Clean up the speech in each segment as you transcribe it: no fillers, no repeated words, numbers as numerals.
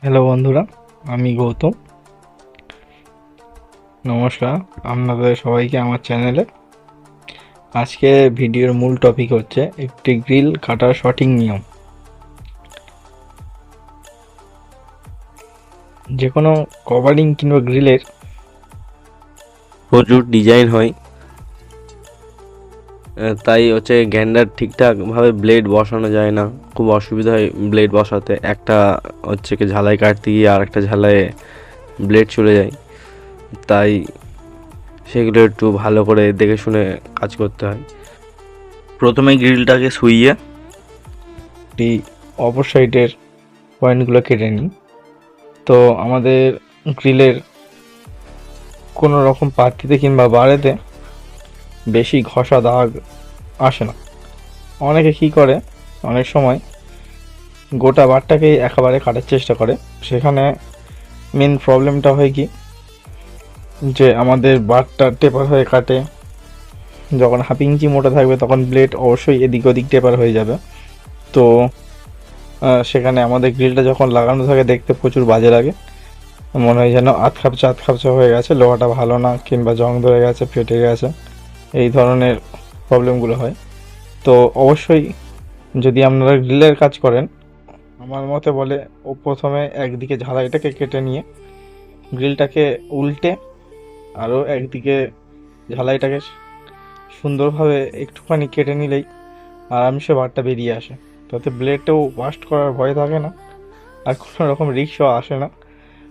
Hello বন্ধুরা, আমি গৌতম। নমস্কার আপনাদের সবাইকে আমার চ্যানেলে। আজকে ভিডিওর মূল টপিক হচ্ছে একটি গ্রিল কাটার সঠিক নিয়ম। যে কোনো কভারিং কিংবা গ্রিলের প্রচুর ডিজাইন হয়, তাই হচ্ছে গ্যান্ডার ঠিকঠাকভাবে ব্লেড বসানো যায় না। খুব অসুবিধা হয় ব্লেড বসাতে। একটা হচ্ছে কি ঝালাই কাটতে গিয়ে আর একটা ঝালাইয়ে ব্লেড চলে যায়, তাই সেগুলো একটু ভালো করে দেখে শুনে কাজ করতে হয়। প্রথমে গ্রিলটাকে শুইয়ে একটি অপর সাইডের পয়েন্টগুলো কেটে নিই। তো আমাদের গ্রিলের কোনো রকম পাতিতে কিংবা বাড়িতে বেশি ঘষা দাগ আসে না। অনেকে কী করে, অনেক সময় গোটা বারটাকেই একেবারে কাটার চেষ্টা করে। সেখানে মেন প্রবলেমটা হয় কি, যে আমাদের বারটা টেপার হয়ে কাটে। যখন হাফ ইঞ্চি মোটা থাকবে তখন ব্লেড অবশ্যই এদিক ওদিক টেপার হয়ে যাবে। তো সেখানে আমাদের গ্রিলটা যখন লাগানো থাকে দেখতে প্রচুর বাজে লাগে। মনে হয় যেন আধ খাপচা হয়ে গেছে, লোহাটা ভালো না, কিংবা জং ধরে গেছে, ফেটে গেছে, এই ধরনের প্রবলেমগুলো হয়। তো অবশ্যই যদি আপনারা গ্রিলের কাজ করেন, আমার মতে বলে ও প্রথমে একদিকে ঝালাইটাকে কেটে নিয়ে গ্রিলটাকে উল্টে আরও একদিকে ঝালাইটাকে সুন্দরভাবে একটুখানি কেটে নিলেই আরামসে বারটা বেরিয়ে আসে। তাতে ব্লেডটাও বাস্ট করার ভয় থাকে না, আর কোনো রকম রিস্কও আসে না,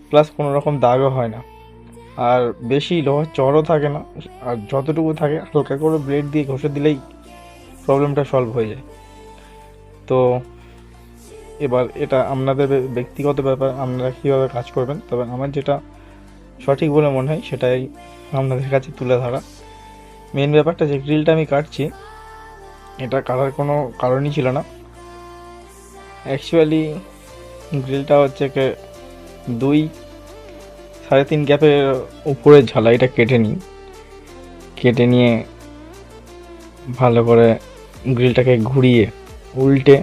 প্লাস কোনো রকম দাগও হয় না, আর বেশি লোহার চড়ও থাকে না। আর যতটুকু থাকে হালকা করে ব্লেড দিয়ে ঘষে দিলেই প্রবলেমটা সলভ হয়ে যায়। তো এবার এটা আপনাদের ব্যক্তিগত ব্যাপার, আপনারা কীভাবে কাজ করবেন। তবে আমার যেটা সঠিক বলে মনে হয় সেটাই আপনাদের কাছে তুলে ধরা। মেন ব্যাপারটা যে গ্রিলটা আমি কাটছি, এটা কাটার কোনো কারণই ছিল না। অ্যাকচুয়ালি গ্রিলটা হচ্ছে কি 2-3.5 গ্যাপের উপরে ঝালাইটা কেটে নিই। কেটে নিয়ে ভালো করে গ্রিলটাকে ঘুরিয়ে উল্টে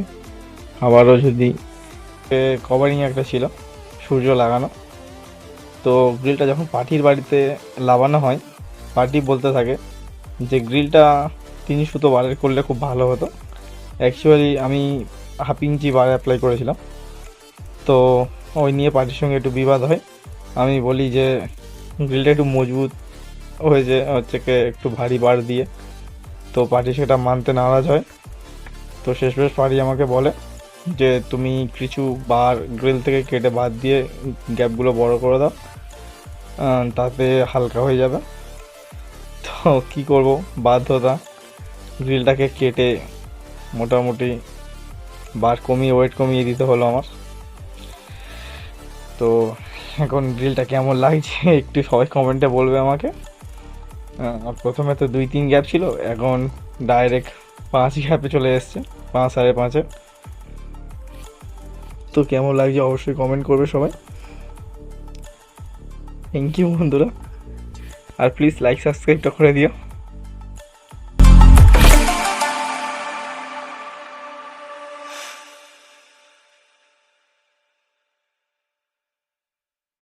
আবারও যদি কভারিং একটা ছিল সূর্য লাগানো, তো গ্রিলটা যখন পার্টির বাড়িতে লাগানো হয়, পার্টি বলতে থাকে যে গ্রিলটা 3 সুতো বারের করলে খুব ভালো হতো। অ্যাকচুয়ালি আমি হাফ ইঞ্চি বার অ্যাপ্লাই করেছিলাম, তো ওই নিয়ে পার্টির সঙ্গে একটু বিবাদ হয়। আমি বলি যে গ্রিলটা একটু মজবুত হয়েছে হচ্ছে কি একটু ভারী বার দিয়ে, তো পার্টি সেটা মানতে নারাজ হয়। তো শেষমেশ পার্টি আমাকে বলে যে তুমি কিছু বার গ্রিল থেকে কেটে বাদ দিয়ে গ্যাপগুলো বড় করে দাও, তাতে হালকা হয়ে যাবে। তো কী করব, বাধ্যতা, গ্রিলটাকে কেটে মোটামুটি বার কমিয়ে ওয়েট কমিয়ে দিতে হলো আমার। তো এখন গ্রিলটা কেমন লাগছে একটু সবাই কমেন্টে বলবে আমাকে। প্রথমে তো 2-3 গ্যাপ ছিল, এখন ডাইরেক্ট 5 গ্যাপে চলে এসছে, 5-5.5-এ। তো কেমন লাগছে অবশ্যই কমেন্ট করবে সবাই। থ্যাংক ইউ বন্ধুরা, আর প্লিজ লাইক সাবস্ক্রাইবটা করে দিও।